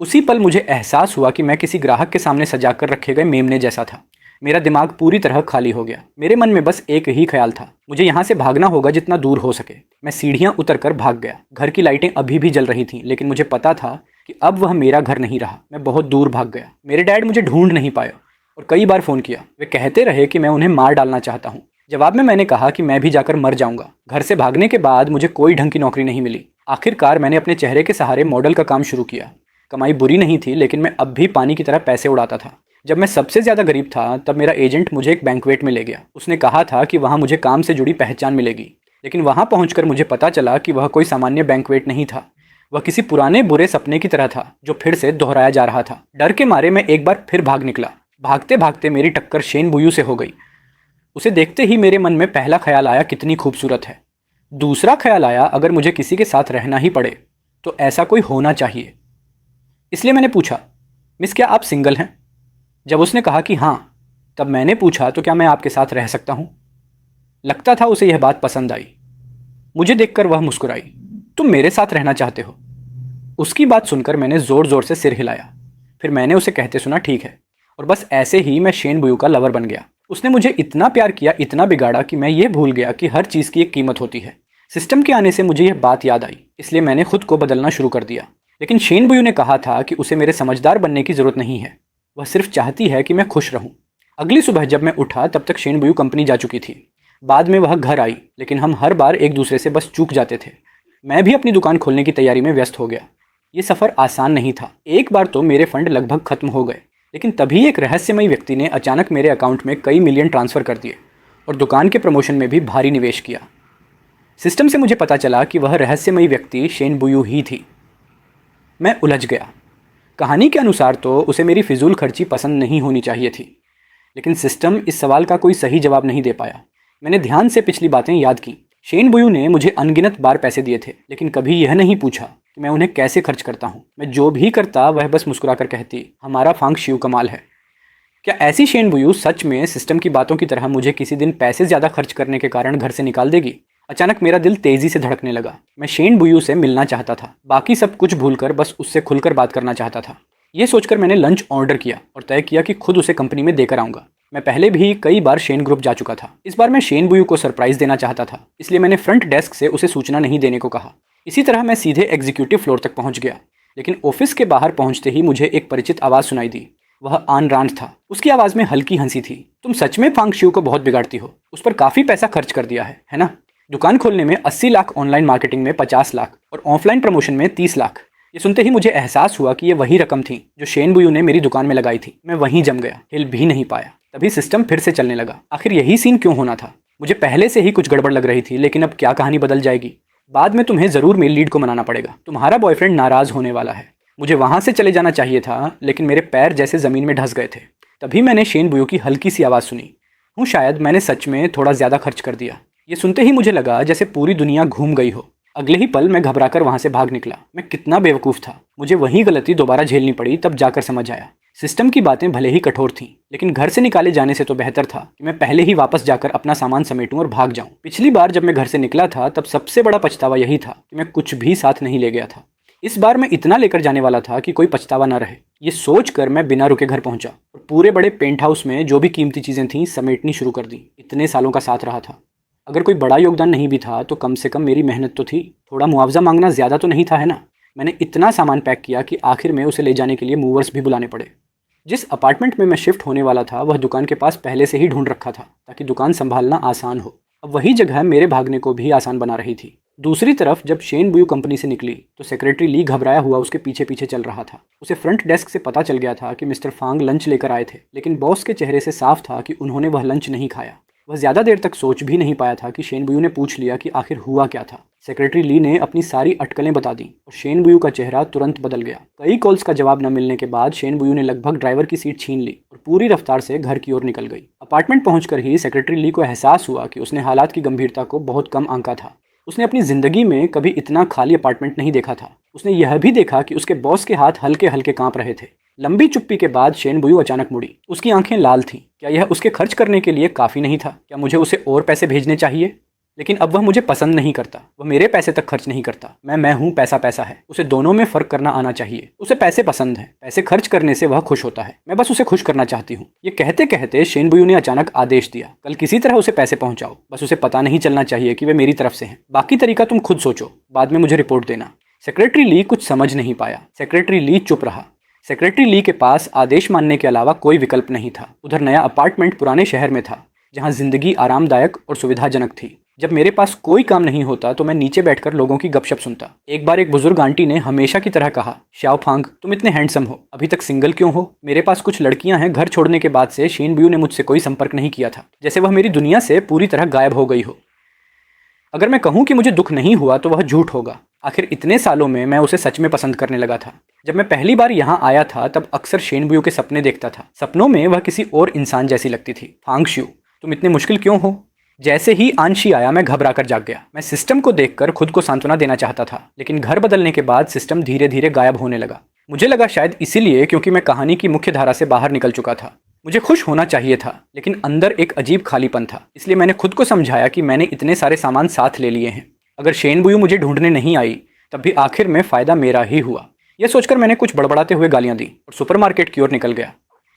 उसी पल मुझे एहसास हुआ कि मैं किसी ग्राहक के सामने सजा कर रखे गए मेमने जैसा था। मेरा दिमाग पूरी तरह खाली हो गया। मेरे मन में बस एक ही ख्याल था, मुझे यहाँ से भागना होगा जितना दूर हो सके। मैं सीढ़ियाँ उतर कर भाग गया। घर की लाइटें अभी भी जल रही थीं, लेकिन मुझे पता था कि अब वह मेरा घर नहीं रहा। मैं बहुत दूर भाग गया। मेरे डैड मुझे ढूंढ नहीं पाए और कई बार फ़ोन किया। वे कहते रहे कि मैं उन्हें मार डालना चाहता हूँ। जवाब में मैंने कहा कि मैं भी जाकर मर जाऊँगा। घर से भागने के बाद मुझे कोई ढंग की नौकरी नहीं मिली। आखिरकार मैंने अपने चेहरे के सहारे मॉडल का काम शुरू किया। कमाई बुरी नहीं थी, लेकिन मैं अब भी पानी की तरह पैसे उड़ाता था। जब मैं सबसे ज़्यादा गरीब था तब मेरा एजेंट मुझे एक बैंक्वेट में ले गया। उसने कहा था कि वहाँ मुझे काम से जुड़ी पहचान मिलेगी, लेकिन वहाँ पहुँचकर मुझे पता चला कि वह कोई सामान्य बैंक्वेट नहीं था। वह किसी पुराने बुरे सपने की तरह था जो फिर से दोहराया जा रहा था। डर के मारे मैं एक बार फिर भाग निकला। भागते भागते मेरी टक्कर शेन बुयू से हो गई। उसे देखते ही मेरे मन में पहला ख्याल आया, कितनी खूबसूरत है। दूसरा ख्याल आया, अगर मुझे किसी के साथ रहना ही पड़े तो ऐसा कोई होना चाहिए। इसलिए मैंने पूछा, मिस क्या आप सिंगल हैं? जब उसने कहा कि हाँ, तब मैंने पूछा, तो क्या मैं आपके साथ रह सकता हूँ? लगता था उसे यह बात पसंद आई। मुझे देखकर वह मुस्कुराई, तुम मेरे साथ रहना चाहते हो? उसकी बात सुनकर मैंने ज़ोर ज़ोर से सिर हिलाया। फिर मैंने उसे कहते सुना, ठीक है। और बस ऐसे ही मैं शेन बुयू का लवर बन गया। उसने मुझे इतना प्यार किया, इतना बिगाड़ा कि मैं ये भूल गया कि हर चीज़ की एक कीमत होती है। सिस्टम के आने से मुझे यह बात याद आई, इसलिए मैंने खुद को बदलना शुरू कर दिया। लेकिन शेन बुयू ने कहा था कि उसे मेरे समझदार बनने की ज़रूरत नहीं है, वह सिर्फ चाहती है कि मैं खुश रहूं। अगली सुबह जब मैं उठा तब तक शेन बुयू कंपनी जा चुकी थी। बाद में वह घर आई, लेकिन हम हर बार एक दूसरे से बस चूक जाते थे। मैं भी अपनी दुकान खोलने की तैयारी में व्यस्त हो गया। ये सफ़र आसान नहीं था। एक बार तो मेरे फंड लगभग खत्म हो गए, लेकिन तभी एक रहस्यमयी व्यक्ति ने अचानक मेरे अकाउंट में कई मिलियन ट्रांसफ़र कर दिए और दुकान के प्रमोशन में भी भारी निवेश किया। सिस्टम से मुझे पता चला कि वह रहस्यमयी व्यक्ति शेन बुयू ही थी। मैं उलझ गया। कहानी के अनुसार तो उसे मेरी फिजूल खर्ची पसंद नहीं होनी चाहिए थी, लेकिन सिस्टम इस सवाल का कोई सही जवाब नहीं दे पाया। मैंने ध्यान से पिछली बातें याद की। शेन बुयू ने मुझे अनगिनत बार पैसे दिए थे, लेकिन कभी यह नहीं पूछा कि मैं उन्हें कैसे खर्च करता हूँ। मैं जो भी करता वह बस मुस्कुराकर कहती, हमारा फांग शिव कमाल है। क्या ऐसी शेन बुयू सच में सिस्टम की बातों की तरह मुझे किसी दिन पैसे ज़्यादा खर्च करने के कारण घर से निकाल देगी? अचानक मेरा दिल तेज़ी से धड़कने लगा। मैं शेन बुयू से मिलना चाहता था, बाकी सब कुछ भूलकर बस उससे खुलकर बात करना चाहता था। ये सोचकर मैंने लंच ऑर्डर किया और तय किया कि खुद उसे कंपनी में देकर आऊँगा। मैं पहले भी कई बार शेन ग्रुप जा चुका था। इस बार मैं शेन बुयू को सरप्राइज़ देना चाहता था, इसलिए मैंने फ्रंट डेस्क से उसे सूचना नहीं देने को कहा। इसी तरह मैं सीधे एग्जीक्यूटिव फ्लोर तक पहुंच गया, लेकिन ऑफिस के बाहर पहुंचते ही मुझे एक परिचित आवाज़ सुनाई दी। वह आन रांड था। उसकी आवाज़ में हल्की हंसी थी। तुम सच में फांग शिव को बहुत बिगाड़ती हो, उस पर काफ़ी पैसा खर्च कर दिया है ना? दुकान खोलने में 80 लाख, ऑनलाइन मार्केटिंग में 50 लाख और ऑफलाइन प्रमोशन में 30 लाख। ये सुनते ही मुझे एहसास हुआ कि ये वही रकम थी जो शेन बुयू ने मेरी दुकान में लगाई थी। मैं वहीं जम गया, हिल भी नहीं पाया। तभी सिस्टम फिर से चलने लगा। आखिर यही सीन क्यों होना था? मुझे पहले से ही कुछ गड़बड़ लग रही थी, लेकिन अब क्या कहानी बदल जाएगी? बाद में तुम्हें ज़रूर मेल लीड को मनाना पड़ेगा। तुम्हारा बॉयफ्रेंड नाराज़ होने वाला है। मुझे वहाँ से चले जाना चाहिए था, लेकिन मेरे पैर जैसे ज़मीन में धंस गए थे। तभी मैंने शेन बुयू की हल्की सी आवाज़ सुनी। शायद मैंने सच में थोड़ा ज़्यादा खर्च कर दिया। ये सुनते ही मुझे लगा जैसे पूरी दुनिया घूम गई हो। अगले ही पल मैं घबराकर वहाँ से भाग निकला। मैं कितना बेवकूफ़ था। मुझे वही गलती दोबारा झेलनी पड़ी, तब जाकर समझ आया। सिस्टम की बातें भले ही कठोर थीं, लेकिन घर से निकाले जाने से तो बेहतर था कि मैं पहले ही वापस जाकर अपना सामान समेटूं और भाग जाऊं। पिछली बार जब मैं घर से निकला था तब सबसे बड़ा पछतावा यही था कि मैं कुछ भी साथ नहीं ले गया था। इस बार मैं इतना लेकर जाने वाला था कि कोई पछतावा न रहे। ये सोचकर मैं बिना रुके घर पहुंचा और पूरे बड़े पेंट हाउस में जो भी कीमती चीज़ें थीं समेटनी शुरू कर दी। इतने सालों का साथ रहा था, अगर कोई बड़ा योगदान नहीं भी था तो कम से कम मेरी मेहनत तो थी। थोड़ा मुआवजा मांगना ज़्यादा तो नहीं था, है ना? मैंने इतना सामान पैक किया कि आखिर में उसे ले जाने के लिए मूवर्स भी बुलाने पड़े। जिस अपार्टमेंट में मैं शिफ्ट होने वाला था वह दुकान के पास पहले से ही ढूंढ रखा था, ताकि दुकान संभालना आसान हो। अब वही जगह मेरे भागने को भी आसान बना रही थी। दूसरी तरफ जब शेन बुयू कंपनी से निकली तो सेक्रेटरी ली घबराया हुआ उसके पीछे पीछे चल रहा था। उसे फ्रंट डेस्क से पता चल गया था कि मिस्टर फांग लंच लेकर आए थे, लेकिन बॉस के चेहरे से साफ था कि उन्होंने वह लंच नहीं खाया। वह ज़्यादा देर तक सोच भी नहीं पाया था कि शेन बुयू ने पूछ लिया कि आखिर हुआ क्या था। सेक्रेटरी ली ने अपनी सारी अटकलें बता दी और शेन बुयू का चेहरा तुरंत बदल गया। कई कॉल्स का जवाब न मिलने के बाद शेन बुयू ने लगभग ड्राइवर की सीट छीन ली और पूरी रफ्तार से घर की ओर निकल गई। अपार्टमेंट पहुंचकर ही सेक्रेटरी ली को एहसास हुआ कि उसने हालात की गंभीरता को बहुत कम आंका था। उसने अपनी ज़िंदगी में कभी इतना खाली अपार्टमेंट नहीं देखा था। उसने यह भी देखा कि उसके बॉस के हाथ हल्के हल्के कांप रहे थे। लंबी चुप्पी के बाद शेन बुयू अचानक मुड़ी। उसकी आंखें लाल थीं। क्या यह उसके खर्च करने के लिए काफ़ी नहीं था? क्या मुझे उसे और पैसे भेजने चाहिए? लेकिन अब वह मुझे पसंद नहीं करता। वह मेरे पैसे तक खर्च नहीं करता। मैं हूँ, पैसा पैसा है। उसे दोनों में फ़र्क करना आना चाहिए। उसे पैसे पसंद हैं, पैसे खर्च करने से वह खुश होता है। मैं बस उसे खुश करना चाहती हूँ। ये कहते कहते शेन बुयू ने अचानक आदेश दिया, कल किसी तरह उसे पैसे पहुँचाओ। बस उसे पता नहीं चलना चाहिए कि वे मेरी तरफ से हैं। बाकी तरीका तुम खुद सोचो, बाद में मुझे रिपोर्ट देना। सेक्रेटरी ली कुछ समझ नहीं पाया। सेक्रेटरी ली चुप रहा। सेक्रेटरी ली के पास आदेश मानने के अलावा कोई विकल्प नहीं था। उधर नया अपार्टमेंट पुराने शहर में था, जहाँ जिंदगी आरामदायक और सुविधाजनक थी। जब मेरे पास कोई काम नहीं होता तो मैं नीचे बैठकर लोगों की गपशप सुनता। एक बार एक बुजुर्ग आंटी ने हमेशा की तरह कहा, श्याओ फांग, तुम इतने हैंडसम हो, अभी तक सिंगल क्यों हो? मेरे पास कुछ लड़कियां हैं। घर छोड़ने के बाद से शेन बुयू ने मुझसे कोई संपर्क नहीं किया था, जैसे वह मेरी दुनिया से पूरी तरह गायब हो गई हो। अगर मैं कहूँ कि मुझे दुख नहीं हुआ तो वह झूठ होगा। आखिर इतने सालों में मैं उसे सच में पसंद करने लगा था। जब मैं पहली बार यहाँ आया था तब अक्सर शेन बुयू के सपने देखता था। सपनों में वह किसी और इंसान जैसी लगती थी। फांग शिव, तुम इतने मुश्किल क्यों हो? जैसे ही आंशी आया मैं घबरा कर जाग गया। मैं सिस्टम को देखकर खुद को सांत्वना देना चाहता था, लेकिन घर बदलने के बाद सिस्टम धीरे धीरे गायब होने लगा। मुझे लगा शायद इसीलिए क्योंकि मैं कहानी की मुख्य धारा से बाहर निकल चुका था। मुझे खुश होना चाहिए था, लेकिन अंदर एक अजीब खालीपन था। इसलिए मैंने खुद को समझाया कि मैंने इतने सारे सामान साथ ले लिए हैं। अगर शेन बुयू मुझे ढूंढने नहीं आई तब भी आखिर में फ़ायदा मेरा ही हुआ। यह सोचकर मैंने कुछ बड़बड़ाते हुए गालियाँ दी और सुपरमार्केट की ओर निकल गया।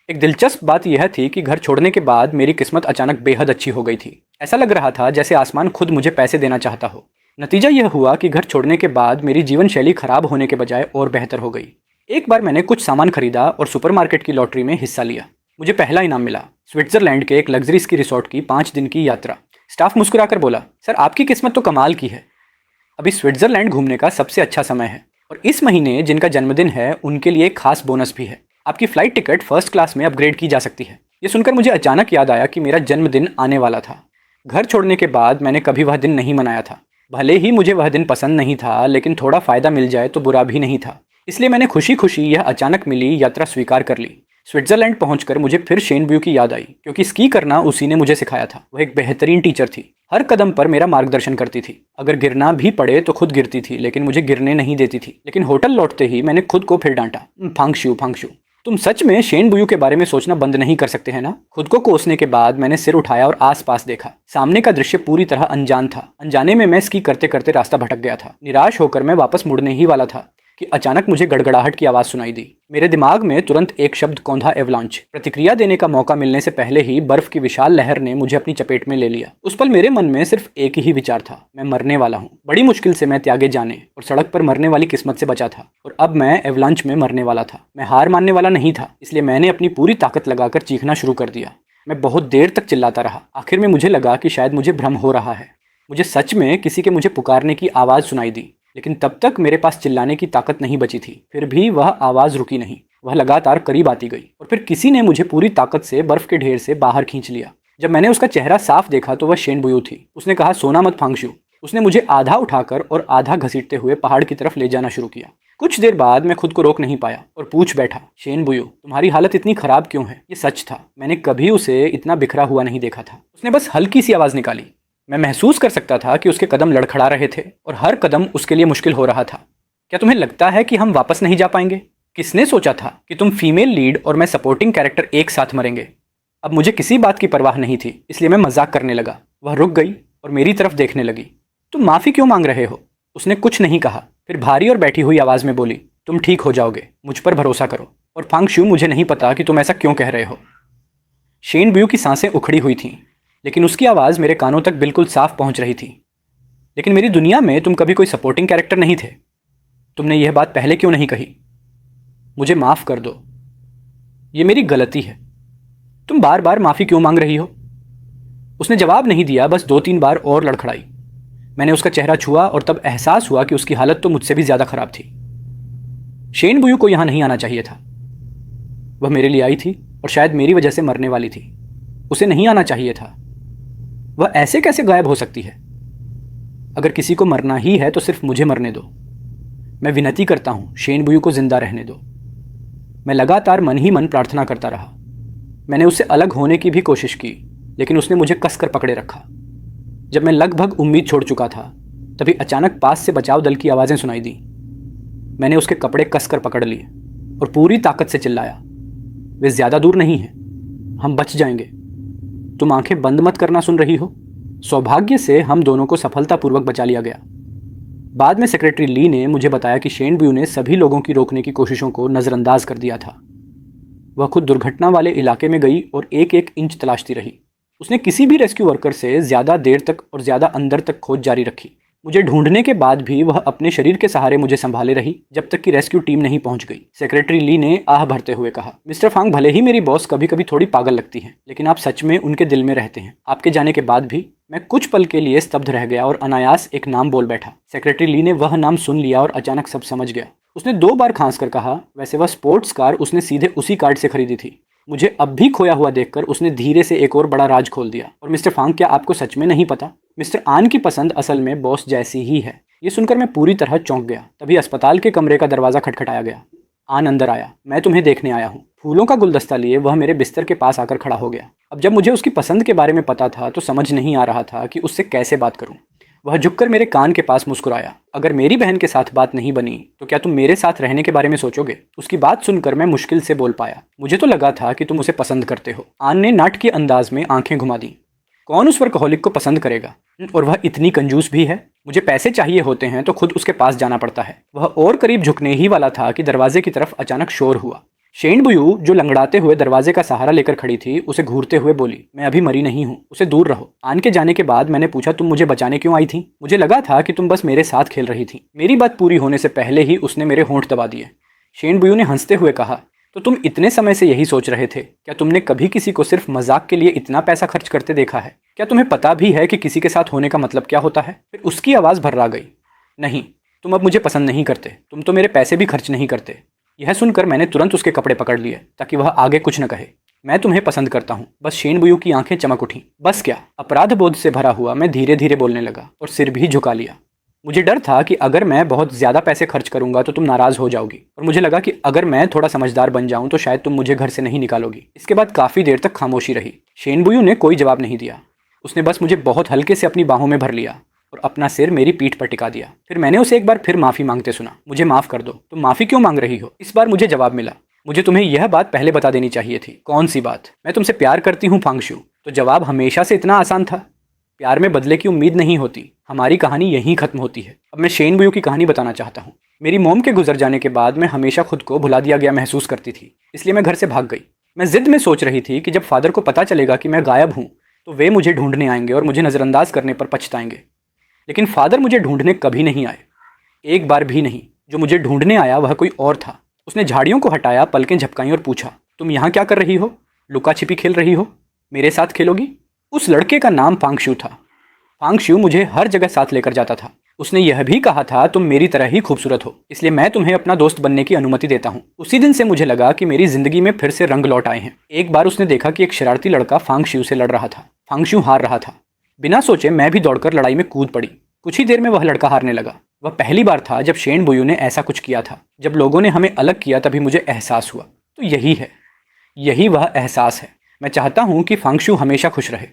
एक दिलचस्प बात यह थी कि घर छोड़ने के बाद मेरी किस्मत अचानक बेहद अच्छी हो गई थी। ऐसा लग रहा था जैसे आसमान खुद मुझे पैसे देना चाहता हो। नतीजा यह हुआ कि घर छोड़ने के बाद मेरी जीवन शैली खराब होने के बजाय और बेहतर हो गई। एक बार मैंने कुछ सामान खरीदा और सुपरमार्केट की लॉटरी में हिस्सा लिया। मुझे पहला इनाम मिला, स्विट्जरलैंड के एक लग्जरी स्की रिसोर्ट की 5 दिन की यात्रा। स्टाफ मुस्कुराकर बोला, सर आपकी किस्मत तो कमाल की है। अभी स्विट्जरलैंड घूमने का सबसे अच्छा समय है और इस महीने जिनका जन्मदिन है उनके लिए एक खास बोनस भी है। आपकी फ़्लाइट टिकट फर्स्ट क्लास में अपग्रेड की जा सकती है। ये सुनकर मुझे अचानक याद आया कि मेरा जन्मदिन आने वाला था। घर छोड़ने के बाद मैंने कभी वह दिन नहीं मनाया था। भले ही मुझे वह दिन पसंद नहीं था, लेकिन थोड़ा फ़ायदा मिल जाए तो बुरा भी नहीं था। इसलिए मैंने खुशी खुशी यह अचानक मिली यात्रा स्वीकार कर ली। स्विट्जरलैंड पहुंचकर मुझे फिर शेन ब्यू की याद आई, क्योंकि स्की करना उसी ने मुझे सिखाया था। वह एक बेहतरीन टीचर थी, हर कदम पर मेरा मार्गदर्शन करती थी। अगर गिरना भी पड़े तो खुद गिरती थी, लेकिन मुझे गिरने नहीं देती थी। लेकिन होटल लौटते ही मैंने खुद को फिर डांटा, फांगशू फांगशू, तुम सच में शेन बुयू के बारे में सोचना बंद नहीं कर सकते हैं ना। खुद को कोसने के बाद मैंने सिर उठाया और आसपास देखा। सामने का दृश्य पूरी तरह अनजान था। अनजाने में मैं स्की करते करते रास्ता भटक गया था। निराश होकर मैं वापस मुड़ने ही वाला था कि अचानक मुझे गड़गड़ाहट की आवाज़ सुनाई दी। मेरे दिमाग में तुरंत एक शब्द कौंधा, एवलांच। प्रतिक्रिया देने का मौका मिलने से पहले ही बर्फ की विशाल लहर ने मुझे अपनी चपेट में ले लिया। उस पल मेरे मन में सिर्फ एक ही विचार था, मैं मरने वाला हूँ। बड़ी मुश्किल से मैं त्यागे जाने और सड़क पर मरने वाली किस्मत से बचा था, और अब मैं एवलांच में मरने वाला था। मैं हार मानने वाला नहीं था, इसलिए मैंने अपनी पूरी ताकत लगाकर चीखना शुरू कर दिया। मैं बहुत देर तक चिल्लाता रहा। आखिर में मुझे लगा कि शायद मुझे भ्रम हो रहा है। मुझे सच में किसी के मुझे पुकारने की आवाज़ सुनाई दी, लेकिन तब तक मेरे पास चिल्लाने की ताकत नहीं बची थी। फिर भी वह आवाज़ रुकी नहीं, वह लगातार करीब आती गई, और फिर किसी ने मुझे पूरी ताकत से बर्फ के ढेर से बाहर खींच लिया। जब मैंने उसका चेहरा साफ देखा तो वह शेन बुयू थी। उसने कहा, सोना मत फांगशू। उसने मुझे आधा उठाकर और आधा घसीटते हुए पहाड़ की तरफ ले जाना शुरू किया। कुछ देर बाद मैं खुद को रोक नहीं पाया और पूछ बैठा, शेन बुयू, तुम्हारी हालत इतनी खराब क्यों है? ये सच था, मैंने कभी उसे इतना बिखरा हुआ नहीं देखा था। उसने बस हल्की सी आवाज़ निकाली। मैं महसूस कर सकता था कि उसके कदम लड़खड़ा रहे थे और हर कदम उसके लिए मुश्किल हो रहा था। क्या तुम्हें लगता है कि हम वापस नहीं जा पाएंगे? किसने सोचा था कि तुम फीमेल लीड और मैं सपोर्टिंग कैरेक्टर एक साथ मरेंगे? अब मुझे किसी बात की परवाह नहीं थी, इसलिए मैं मजाक करने लगा। वह रुक गई और मेरी तरफ देखने लगी। तुम माफ़ी क्यों मांग रहे हो? उसने कुछ नहीं कहा, फिर भारी और बैठी हुई आवाज़ में बोली, तुम ठीक हो जाओगे, मुझ पर भरोसा करो। और फांगशू, मुझे नहीं पता कि तुम ऐसा क्यों कह रहे हो। शेन ब्यू की सांसें उखड़ी हुई थीं, लेकिन उसकी आवाज़ मेरे कानों तक बिल्कुल साफ पहुंच रही थी। लेकिन मेरी दुनिया में तुम कभी कोई सपोर्टिंग कैरेक्टर नहीं थे। तुमने यह बात पहले क्यों नहीं कही? मुझे माफ़ कर दो, ये मेरी गलती है। तुम बार बार माफ़ी क्यों मांग रही हो? उसने जवाब नहीं दिया, बस 2-3 बार और लड़खड़ाई। मैंने उसका चेहरा छुआ और तब एहसास हुआ कि उसकी हालत तो मुझसे भी ज़्यादा खराब थी। शेन बुयू को यहाँ नहीं आना चाहिए था। वह मेरे लिए आई थी और शायद मेरी वजह से मरने वाली थी। उसे नहीं आना चाहिए था। वह ऐसे कैसे गायब हो सकती है? अगर किसी को मरना ही है तो सिर्फ मुझे मरने दो। मैं विनती करता हूँ, शेन बुयू को जिंदा रहने दो। मैं लगातार मन ही मन प्रार्थना करता रहा। मैंने उससे अलग होने की भी कोशिश की, लेकिन उसने मुझे कसकर पकड़े रखा। जब मैं लगभग उम्मीद छोड़ चुका था, तभी अचानक पास से बचाव दल की आवाज़ें सुनाई दी। मैंने उसके कपड़े कसकर पकड़ लिए और पूरी ताकत से चिल्लाया, वे ज़्यादा दूर नहीं हैं, हम बच जाएंगे। तुम आंखें बंद मत करना, सुन रही हो? सौभाग्य से हम दोनों को सफलतापूर्वक बचा लिया गया। बाद में सेक्रेटरी ली ने मुझे बताया कि शेन ब्यू ने सभी लोगों की रोकने की कोशिशों को नज़रअंदाज कर दिया था। वह खुद दुर्घटना वाले इलाके में गई और एक एक इंच तलाशती रही। उसने किसी भी रेस्क्यू वर्कर से ज़्यादा देर तक और ज़्यादा अंदर तक खोज जारी रखी। मुझे ढूंढने के बाद भी वह अपने शरीर के सहारे मुझे संभाले रही, जब तक कि रेस्क्यू टीम नहीं पहुंच गई। सेक्रेटरी ली ने आह भरते हुए कहा, मिस्टर फांग, भले ही मेरी बॉस कभी कभी थोड़ी पागल लगती हैं, लेकिन आप सच में उनके दिल में रहते हैं। आपके जाने के बाद भी मैं कुछ पल के लिए स्तब्ध रह गया और अनायास एक नाम बोल बैठा। सेक्रेटरी ली ने वह नाम सुन लिया और अचानक सब समझ गया। उसने 2 बार खांस कर कहा, वैसे वह स्पोर्ट्स कार उसने सीधे उसी कार्ड से खरीदी थी। मुझे अब भी खोया हुआ देखकर उसने धीरे से एक और बड़ा राज खोल दिया। और मिस्टर फांग, क्या आपको सच में नहीं पता? मिस्टर आन की पसंद असल में बॉस जैसी ही है। ये सुनकर मैं पूरी तरह चौंक गया। तभी अस्पताल के कमरे का दरवाज़ा खटखटाया गया। आन अंदर आया। मैं तुम्हें देखने आया हूँ। फूलों का गुलदस्ता लिए वह मेरे बिस्तर के पास आकर खड़ा हो गया। अब जब मुझे उसकी पसंद के बारे में पता था तो समझ नहीं आ रहा था कि उससे कैसे बात करूँ। वह झुककर मेरे कान के पास मुस्कुराया। अगर मेरी बहन के साथ बात नहीं बनी तो क्या तुम मेरे साथ रहने के बारे में सोचोगे? उसकी बात सुनकर मैं मुश्किल से बोल पाया, मुझे तो लगा था कि तुम उसे पसंद करते हो। आन ने नाटकीय अंदाज में आंखें घुमा दी। कौन उस वर्कहोलिक को पसंद करेगा? और वह इतनी कंजूस भी है। मुझे पैसे चाहिए होते हैं तो खुद उसके पास जाना पड़ता है। वह और करीब झुकने ही वाला था कि दरवाजे की तरफ अचानक शोर हुआ। शेन बुयू जो लंगड़ाते हुए दरवाजे का सहारा लेकर खड़ी थी, उसे घूरते हुए बोली, मैं अभी मरी नहीं हूँ, उसे दूर रहो। आन के जाने के बाद मैंने पूछा, तुम मुझे बचाने क्यों आई थी? मुझे लगा था कि तुम बस मेरे साथ खेल रही थी। मेरी बात पूरी होने से पहले ही उसने मेरे होंठ दबा दिए। शेन बुयू ने हंसते हुए कहा, तो तुम इतने समय से यही सोच रहे थे? क्या तुमने कभी किसी को सिर्फ मजाक के लिए इतना पैसा खर्च करते देखा है? क्या तुम्हें पता भी है कि किसी के साथ होने का मतलब क्या होता है? फिर उसकी आवाज़ भर्रा गई, नहीं, तुम अब मुझे पसंद नहीं करते, तुम तो मेरे पैसे भी खर्च नहीं करते। यह सुनकर मैंने तुरंत उसके कपड़े पकड़ लिए ताकि वह आगे कुछ न कहे। मैं तुम्हें पसंद करता हूँ। बस शेन बुयू की आंखें चमक उठीं। बस क्या? अपराध बोध से भरा हुआ मैं धीरे धीरे बोलने लगा और सिर भी झुका लिया। मुझे डर था कि अगर मैं बहुत ज़्यादा पैसे खर्च करूंगा तो तुम नाराज़ हो जाओगी, और मुझे लगा कि अगर मैं थोड़ा समझदार बन जाऊं तो शायद तुम मुझे घर से नहीं निकालोगी। इसके बाद काफ़ी देर तक खामोशी रही। शेन बुयू ने कोई जवाब नहीं दिया। उसने बस मुझे बहुत हल्के से अपनी बाहों में भर लिया और अपना सिर मेरी पीठ पर टिका दिया। फिर मैंने उसे एक बार फिर माफ़ी मांगते सुना, मुझे माफ़ कर दो। तुम माफ़ी क्यों मांग रही हो? इस बार मुझे जवाब मिला। मुझे तुम्हें यह बात पहले बता देनी चाहिए थी। कौन सी बात? मैं तुमसे प्यार करती हूँ फांगशू। तो जवाब हमेशा से इतना आसान था। प्यार में बदले की उम्मीद नहीं होती। हमारी कहानी यहीं खत्म होती है। अब मैं शेन बुयू की कहानी बताना चाहता हूँ। मेरी मोम के गुजर जाने के बाद मैं हमेशा खुद को भुला दिया गया महसूस करती थी, इसलिए मैं घर से भाग गई। मैं जिद में सोच रही थी कि जब फादर को पता चलेगा कि मैं गायब हूँ तो वे मुझे ढूंढने आएंगे और मुझे नज़रअंदाज करने पर पछताएंगे। लेकिन फादर मुझे ढूंढने कभी नहीं आए, एक बार भी नहीं। जो मुझे ढूंढने आया वह कोई और था। उसने झाड़ियों को हटाया, पलकें झपकाई और पूछा, तुम यहाँ क्या कर रही हो? लुका छिपी खेल रही हो? मेरे साथ खेलोगी? उस लड़के का नाम फांगशू था। फांगशू मुझे हर जगह साथ लेकर जाता था। उसने यह भी कहा था, तुम मेरी तरह ही खूबसूरत हो, इसलिए मैं तुम्हें अपना दोस्त बनने की अनुमति देता हूँ। उसी दिन से मुझे लगा कि मेरी जिंदगी में फिर से रंग लौट आए हैं। एक बार उसने देखा कि एक शरारती लड़का फांगशू से लड़ रहा था। फांगशू हार रहा था। बिना सोचे मैं भी दौड़कर लड़ाई में कूद पड़ी। कुछ ही देर में वह लड़का हारने लगा। वह पहली बार था जब शेन बुयू ने ऐसा कुछ किया था। जब लोगों ने हमें अलग किया तभी मुझे एहसास हुआ। तो यही है, यही वह एहसास है। मैं चाहता हूँ कि फांगशू हमेशा खुश रहे।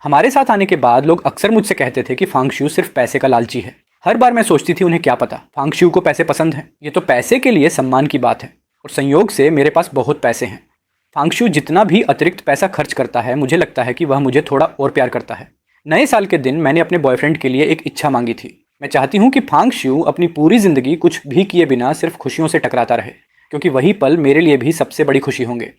हमारे साथ आने के बाद लोग अक्सर मुझसे कहते थे कि फांगशू सिर्फ पैसे का लालची है। हर बार मैं सोचती थी, उन्हें क्या पता फांगशू को पैसे पसंद हैं। ये तो पैसे के लिए सम्मान की बात है, और संयोग से मेरे पास बहुत पैसे हैं। फांगशू जितना भी अतिरिक्त पैसा खर्च करता है, मुझे लगता है कि वह मुझे थोड़ा और प्यार करता है। नए साल के दिन मैंने अपने बॉयफ्रेंड के लिए एक इच्छा मांगी थी। मैं चाहती हूँ कि फांगशू अपनी पूरी ज़िंदगी कुछ भी किए बिना सिर्फ खुशियों से टकराता रहे, क्योंकि वही पल मेरे लिए भी सबसे बड़ी खुशी होंगे।